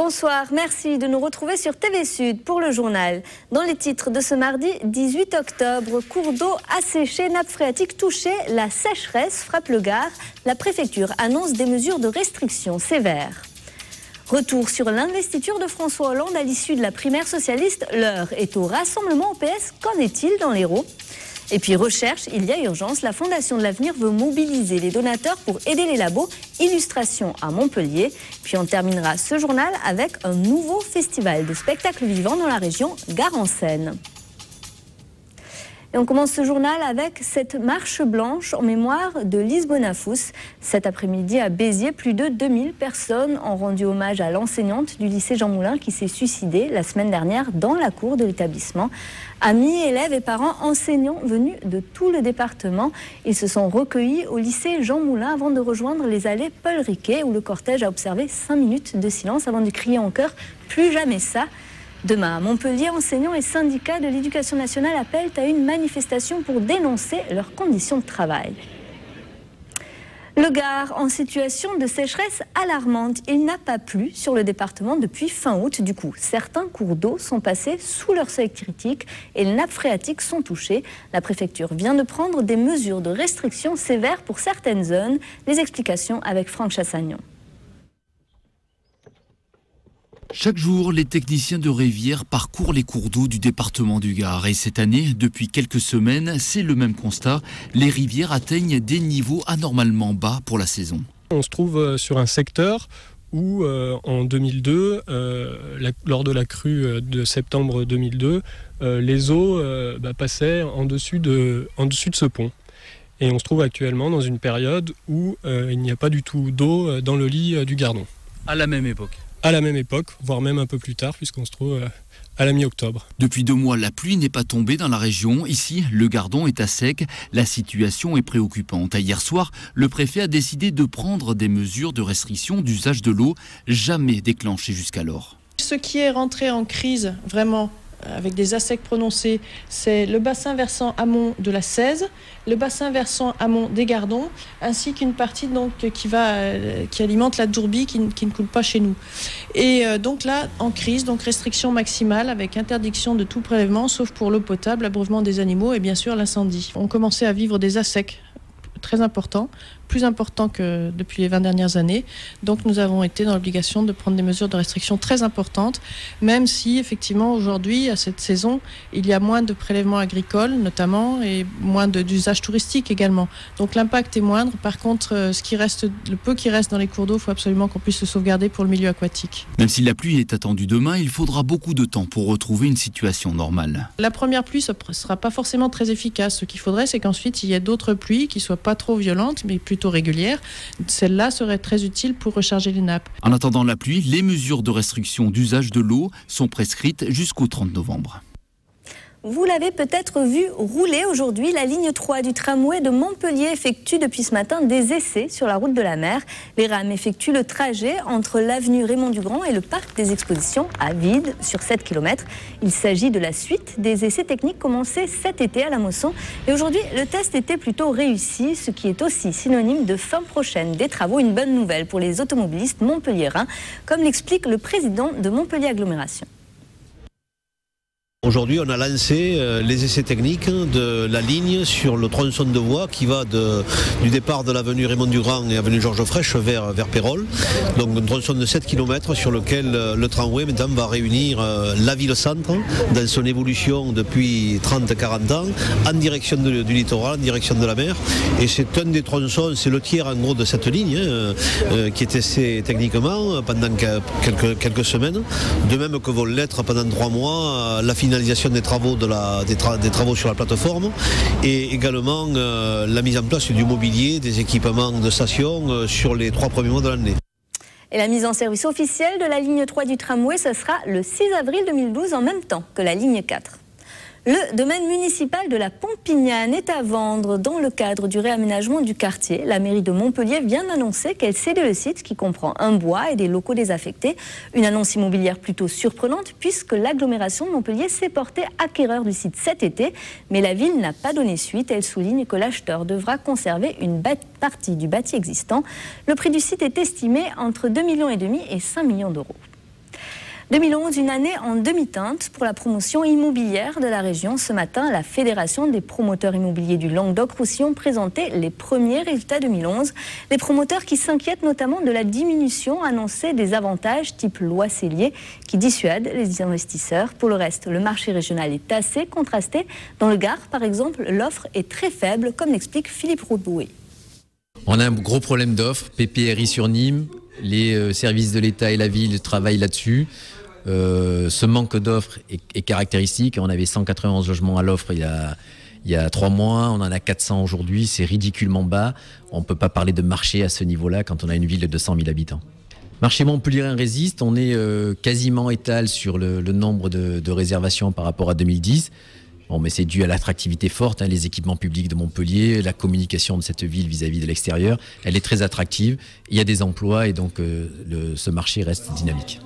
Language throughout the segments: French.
Bonsoir, merci de nous retrouver sur TV Sud pour le journal. Dans les titres de ce mardi 18 octobre, cours d'eau asséchés, nappes phréatiques touchées, la sécheresse frappe le Gard. La préfecture annonce des mesures de restriction sévères. Retour sur l'investiture de François Hollande à l'issue de la primaire socialiste. L'heure est au rassemblement au PS. Qu'en est-il dans l'Hérault ? Et puis recherche, il y a urgence. La Fondation de l'Avenir veut mobiliser les donateurs pour aider les labos. Illustration à Montpellier. Puis on terminera ce journal avec un nouveau festival de spectacles vivants dans la région Gard en Seine. Et on commence ce journal avec cette marche blanche en mémoire de Lise Bonafous. Cet après-midi à Béziers, plus de 2000 personnes ont rendu hommage à l'enseignante du lycée Jean Moulin qui s'est suicidée la semaine dernière dans la cour de l'établissement. Amis, élèves et parents enseignants venus de tout le département. Ils se sont recueillis au lycée Jean Moulin avant de rejoindre les allées Paul Riquet où le cortège a observé 5 minutes de silence avant de crier en chœur « Plus jamais ça ». Demain, à Montpellier, enseignants et syndicats de l'éducation nationale appellent à une manifestation pour dénoncer leurs conditions de travail. Le Gard en situation de sécheresse alarmante. Il n'a pas plu sur le département depuis fin août. Du coup, certains cours d'eau sont passés sous leur seuil critique et les nappes phréatiques sont touchées. La préfecture vient de prendre des mesures de restriction sévères pour certaines zones. Les explications avec Franck Chassagnon. Chaque jour, les techniciens de Rivière parcourent les cours d'eau du département du Gard. Et cette année, depuis quelques semaines, c'est le même constat. Les rivières atteignent des niveaux anormalement bas pour la saison. On se trouve sur un secteur où, en 2002, lors de la crue de septembre 2002, les eaux passaient en dessus de ce pont. Et on se trouve actuellement dans une période où il n'y a pas du tout d'eau dans le lit du Gardon. À la même époque. À la même époque, voire même un peu plus tard, puisqu'on se trouve à la mi-octobre. Depuis 2 mois, la pluie n'est pas tombée dans la région. Ici, le Gardon est à sec. La situation est préoccupante. Hier soir, le préfet a décidé de prendre des mesures de restriction d'usage de l'eau, jamais déclenchées jusqu'alors. Ce qui est rentré en crise, vraiment, avec des assecs prononcés, c'est le bassin versant amont de la 16, le bassin versant amont des Gardons, ainsi qu'une partie donc, qui alimente la Dourbie qui ne coule pas chez nous. Et donc là, en crise, donc restriction maximale avec interdiction de tout prélèvement, sauf pour l'eau potable, l'abreuvement des animaux et bien sûr l'incendie. On commençait à vivre des assecs très importants, plus importants que depuis les 20 dernières années. Donc nous avons été dans l'obligation de prendre des mesures de restriction très importantes, même si effectivement aujourd'hui, à cette saison, il y a moins de prélèvements agricoles notamment et moins d'usage touristique également. Donc l'impact est moindre. Par contre, le peu qui reste dans les cours d'eau, il faut absolument qu'on puisse le sauvegarder pour le milieu aquatique. Même si la pluie est attendue demain, il faudra beaucoup de temps pour retrouver une situation normale. La première pluie ne sera pas forcément très efficace. Ce qu'il faudrait, c'est qu'ensuite il y ait d'autres pluies qui ne soient pas trop violentes, mais plutôt régulières. Celle-là serait très utile pour recharger les nappes. En attendant la pluie, les mesures de restriction d'usage de l'eau sont prescrites jusqu'au 30 novembre. Vous l'avez peut-être vu rouler aujourd'hui. La ligne 3 du tramway de Montpellier effectue depuis ce matin des essais sur la route de la mer. Les rames effectuent le trajet entre l'avenue Raymond-Dugrand et le parc des expositions à vide sur 7 km. Il s'agit de la suite des essais techniques commencés cet été à la Mosson. Et aujourd'hui, le test était plutôt réussi, ce qui est aussi synonyme de fin prochaine des travaux. Une bonne nouvelle pour les automobilistes montpelliérains, comme l'explique le président de Montpellier Agglomération. Aujourd'hui, on a lancé les essais techniques de la ligne sur le tronçon de voie qui va du départ de l'avenue Raymond-Dugrand et avenue Georges Frêche vers Pérols. Donc un tronçon de 7 km sur lequel le tramway maintenant va réunir la ville-centre dans son évolution depuis 30-40 ans en direction du littoral, en direction de la mer. Et c'est un des tronçons, c'est le tiers en gros de cette ligne qui est testé techniquement pendant quelques semaines. De même que vont l'être pendant 3 mois la finalisation des travaux, des travaux sur la plateforme et également la mise en place du mobilier, des équipements de station sur les 3 premiers mois de l'année. Et la mise en service officielle de la ligne 3 du tramway, ce sera le 6 avril 2012 en même temps que la ligne 4. Le domaine municipal de la Pompignane est à vendre dans le cadre du réaménagement du quartier. La mairie de Montpellier vient d'annoncer qu'elle cède le site qui comprend un bois et des locaux désaffectés. Une annonce immobilière plutôt surprenante puisque l'agglomération de Montpellier s'est portée acquéreur du site cet été. Mais la ville n'a pas donné suite. Elle souligne que l'acheteur devra conserver une partie du bâti existant. Le prix du site est estimé entre 2,5 millions et 5 millions d'euros. 2011, une année en demi-teinte pour la promotion immobilière de la région. Ce matin, la Fédération des promoteurs immobiliers du Languedoc-Roussillon présentait les premiers résultats 2011. Les promoteurs qui s'inquiètent notamment de la diminution annoncée des avantages type loi Cellier qui dissuadent les investisseurs. Pour le reste, le marché régional est assez contrasté. Dans le Gard, par exemple, l'offre est très faible, comme l'explique Philippe Rouboué. On a un gros problème d'offres, PPRI sur Nîmes, les services de l'État et la ville travaillent là-dessus. Ce manque d'offres est caractéristique. On avait 191 logements à l'offre il y a 3 mois, on en a 400 aujourd'hui, c'est ridiculement bas. On ne peut pas parler de marché à ce niveau-là quand on a une ville de 200 000 habitants. Marché montpelliérain résiste, on est quasiment étal sur le nombre de réservations par rapport à 2010. Bon, mais c'est dû à l'attractivité forte, les équipements publics de Montpellier, la communication de cette ville vis-à-vis de l'extérieur. Elle est très attractive, il y a des emplois et donc ce marché reste dynamique.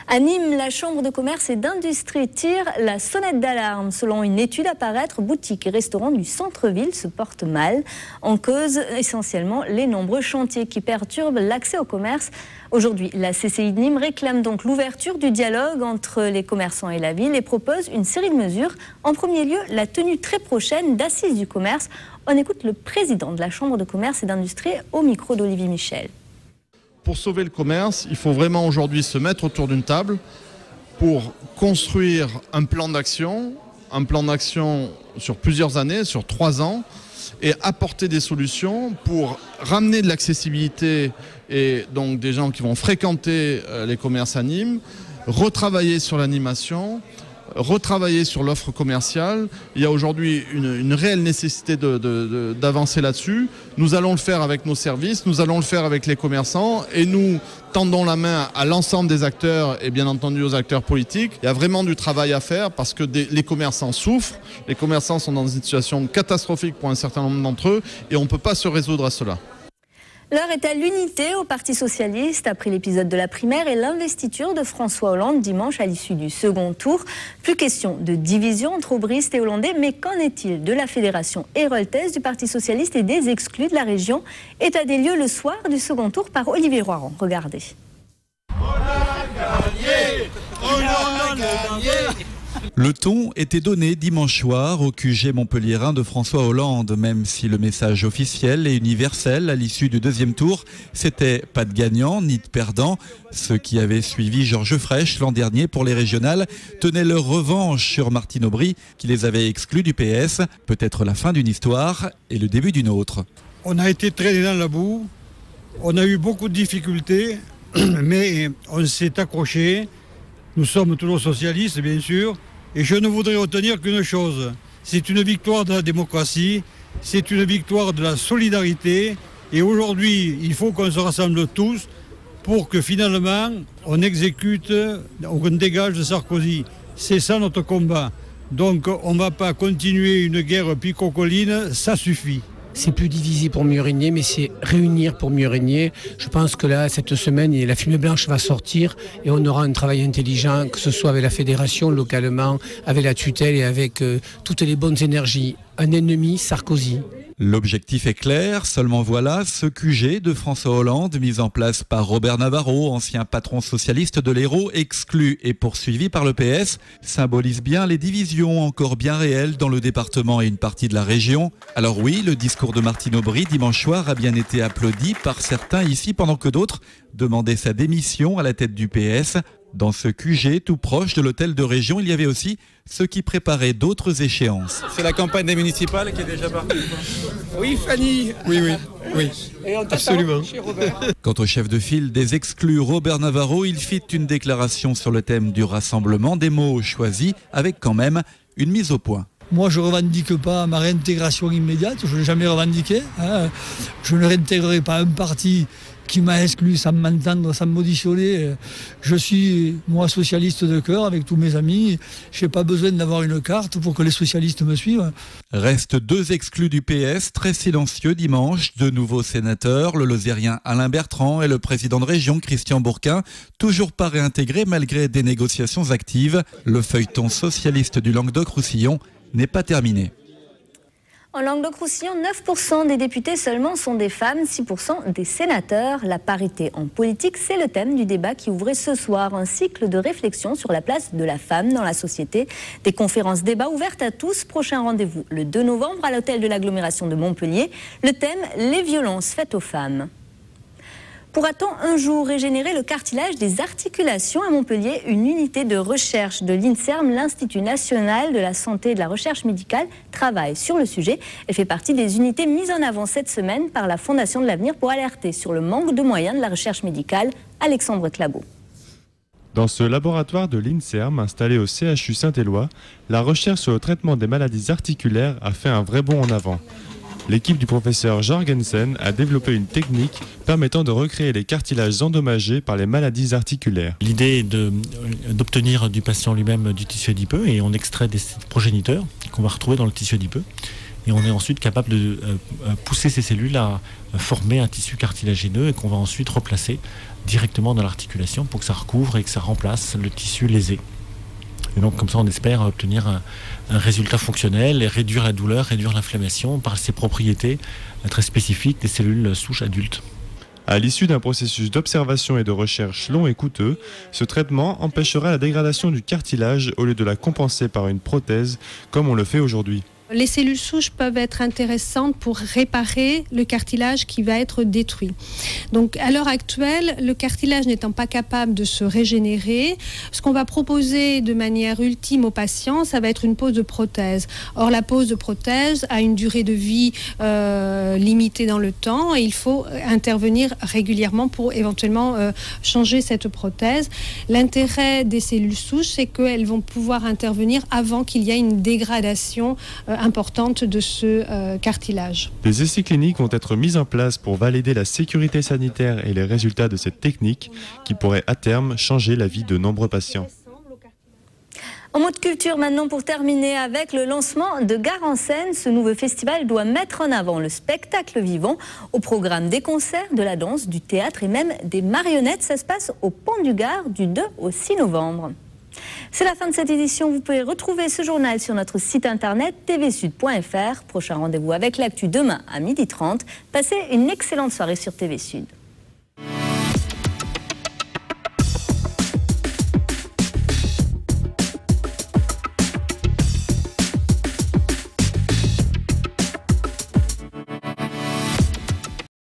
À Nîmes, la Chambre de commerce et d'industrie tire la sonnette d'alarme. Selon une étude à paraître, boutiques et restaurants du centre-ville se portent mal. En cause, essentiellement, les nombreux chantiers qui perturbent l'accès au commerce. Aujourd'hui, la CCI de Nîmes réclame donc l'ouverture du dialogue entre les commerçants et la ville et propose une série de mesures. En premier lieu, la tenue très prochaine d'assises du commerce. On écoute le président de la Chambre de commerce et d'industrie au micro d'Olivier Michel. Pour sauver le commerce, il faut vraiment aujourd'hui se mettre autour d'une table pour construire un plan d'action sur plusieurs années, sur 3 ans, et apporter des solutions pour ramener de l'accessibilité et donc des gens qui vont fréquenter les commerces à Nîmes, retravailler sur l'animation, retravailler sur l'offre commerciale. Il y a aujourd'hui une réelle nécessité d'avancer là-dessus. Nous allons le faire avec nos services, nous allons le faire avec les commerçants et nous tendons la main à l'ensemble des acteurs et bien entendu aux acteurs politiques. Il y a vraiment du travail à faire parce que les commerçants souffrent, les commerçants sont dans une situation catastrophique pour un certain nombre d'entre eux et on ne peut pas se résoudre à cela. L'heure est à l'unité au Parti socialiste après l'épisode de la primaire et l'investiture de François Hollande dimanche à l'issue du second tour. Plus question de division entre aubristes et hollandais, mais qu'en est-il de la fédération héroltaise du Parti socialiste et des exclus de la région? État des lieux le soir du second tour par Olivier Roiran. Regardez. On a gagné, on a gagné. Le ton était donné dimanche soir au QG montpelliérain de François Hollande, même si le message officiel et universel à l'issue du deuxième tour, c'était pas de gagnant ni de perdant. Ceux qui avaient suivi Georges Frêche l'an dernier pour les régionales tenaient leur revanche sur Martine Aubry, qui les avait exclus du PS. Peut-être la fin d'une histoire et le début d'une autre. On a été traîné dans la boue, on a eu beaucoup de difficultés, mais on s'est accroché. Nous sommes toujours socialistes, bien sûr, et je ne voudrais retenir qu'une chose. C'est une victoire de la démocratie, c'est une victoire de la solidarité, et aujourd'hui, il faut qu'on se rassemble tous pour que finalement, on exécute, on dégage de Sarkozy. C'est ça notre combat. Donc, on ne va pas continuer une guerre picocoline, ça suffit. C'est plus diviser pour mieux régner, mais c'est réunir pour mieux régner. Je pense que là, cette semaine, la fumée blanche va sortir et on aura un travail intelligent, que ce soit avec la fédération, localement, avec la tutelle et avec toutes les bonnes énergies. Un ennemi, Sarkozy. L'objectif est clair, seulement voilà, ce QG de François Hollande, mis en place par Robert Navarro, ancien patron socialiste de l'Hérault, exclu et poursuivi par le PS, symbolise bien les divisions encore bien réelles dans le département et une partie de la région. Alors oui, le discours de Martine Aubry dimanche soir a bien été applaudi par certains ici, pendant que d'autres demandaient sa démission à la tête du PS. Dans ce QG tout proche de l'hôtel de région, il y avait aussi ceux qui préparaient d'autres échéances. C'est la campagne des municipales qui est déjà partie. Oui, Fanny. Oui. Et on absolument. Chez Robert. Quant au chef de file des exclus, Robert Navarro, il fit une déclaration sur le thème du rassemblement, des mots choisis avec quand même une mise au point. Moi, je ne revendique pas ma réintégration immédiate, je ne l'ai jamais revendiqué. Je ne réintégrerai pas un parti qui m'a exclu sans m'entendre, sans m'auditionner. Je suis, moi, socialiste de cœur avec tous mes amis. Je n'ai pas besoin d'avoir une carte pour que les socialistes me suivent. Restent 2 exclus du PS, très silencieux dimanche. 2 nouveaux sénateurs, le Lozérien Alain Bertrand et le président de région Christian Bourquin, toujours pas réintégrés malgré des négociations actives. Le feuilleton socialiste du Languedoc-Roussillon n'est pas terminé. En Languedoc-Roussillon, 9% des députés seulement sont des femmes, 6% des sénateurs. La parité en politique, c'est le thème du débat qui ouvrait ce soir un cycle de réflexion sur la place de la femme dans la société. Des conférences débats ouvertes à tous. Prochain rendez-vous le 2 novembre à l'hôtel de l'agglomération de Montpellier. Le thème, les violences faites aux femmes. Pourra-t-on un jour régénérer le cartilage des articulations à Montpellier? Une unité de recherche de l'INSERM, l'Institut national de la santé et de la recherche médicale, travaille sur le sujet. Elle fait partie des unités mises en avant cette semaine par la Fondation de l'Avenir pour alerter sur le manque de moyens de la recherche médicale. Alexandre Clabaud. Dans ce laboratoire de l'INSERM installé au CHU Saint-Éloi, la recherche sur le traitement des maladies articulaires a fait un vrai bond en avant. L'équipe du professeur Jorgensen a développé une technique permettant de recréer les cartilages endommagés par les maladies articulaires. L'idée est d'obtenir du patient lui-même du tissu adipeux et on extrait des progéniteurs qu'on va retrouver dans le tissu adipeux. Et on est ensuite capable de pousser ces cellules à former un tissu cartilagineux et qu'on va ensuite replacer directement dans l'articulation pour que ça recouvre et que ça remplace le tissu lésé. Et donc comme ça on espère obtenir un résultat fonctionnel et réduire la douleur, réduire l'inflammation par ses propriétés très spécifiques des cellules souches adultes. À l'issue d'un processus d'observation et de recherche long et coûteux, ce traitement empêchera la dégradation du cartilage au lieu de la compenser par une prothèse comme on le fait aujourd'hui. Les cellules souches peuvent être intéressantes pour réparer le cartilage qui va être détruit. Donc à l'heure actuelle, le cartilage n'étant pas capable de se régénérer, ce qu'on va proposer de manière ultime aux patients, ça va être une pose de prothèse. Or la pose de prothèse a une durée de vie limitée dans le temps et il faut intervenir régulièrement pour éventuellement changer cette prothèse. L'intérêt des cellules souches, c'est qu'elles vont pouvoir intervenir avant qu'il y ait une dégradation importante de ce cartilage. Des essais cliniques vont être mis en place pour valider la sécurité sanitaire et les résultats de cette technique qui pourrait à terme changer la vie de nombreux patients. En mode culture maintenant pour terminer avec le lancement de Gare en scène. Ce nouveau festival doit mettre en avant le spectacle vivant. Au programme des concerts, de la danse, du théâtre et même des marionnettes. Ça se passe au Pont du Gard du 2 au 6 novembre. C'est la fin de cette édition. Vous pouvez retrouver ce journal sur notre site internet tvsud.fr. Prochain rendez-vous avec l'actu demain à 12h30. Passez une excellente soirée sur TV Sud.